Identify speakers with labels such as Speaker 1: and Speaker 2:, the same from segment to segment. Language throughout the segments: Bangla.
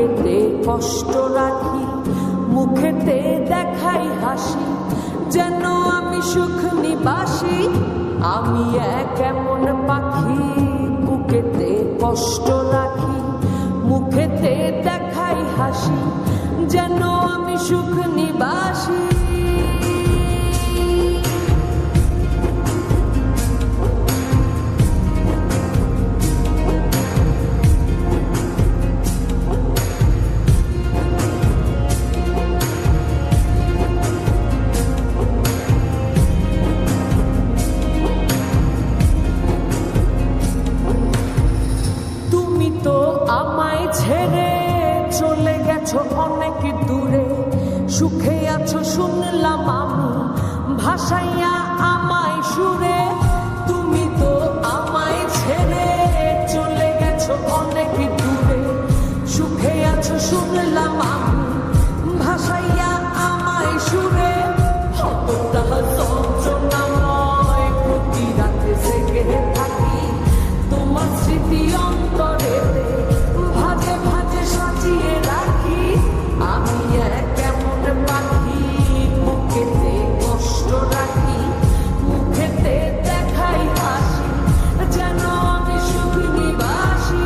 Speaker 1: বুকেতে কষ্ট রাখি, মুখেতে দেখাই হাসি, যেন আমি সুখ নিবাসী। আমি এক এমন পাখি, বুকেতে কষ্ট রাখি, মুখেতে দেখাই হাসি, যেন আমি সুখ নিবাসী। আমায় ছেড়ে চলে গেছো অনেক দূরে, সুখে আছো শুনলাম আমি, ভাসাইয়া আমায় সুরে। তুমি তো আমায় ছেড়ে চলে গেছো অনেক দূরে, সুখে আছো শুনলাম আমি, ভাসাইয়া আমায় সুরে। কতটা যন্ত্রণাময় প্রতি রাতে জেগে থাকি, তোমার স্মৃতি অন্তরে ভাজে ভাজে সাজিয়ে রাখি। আমি এক এমন পাখি, বুকেতে কষ্ট রাখি, মুখেতে দেখাই হাসি, যেন আমি সুখ নিবাসী।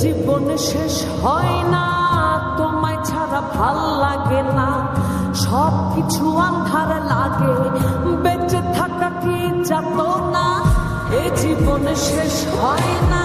Speaker 1: জীবন শেষ হয় না, তোমায় ছাড়া ভাল লাগে না, সব কিছু আন্ধার লাগে, বেঁচে থাকা কি যাত না। এ জীবন শেষ হয় না।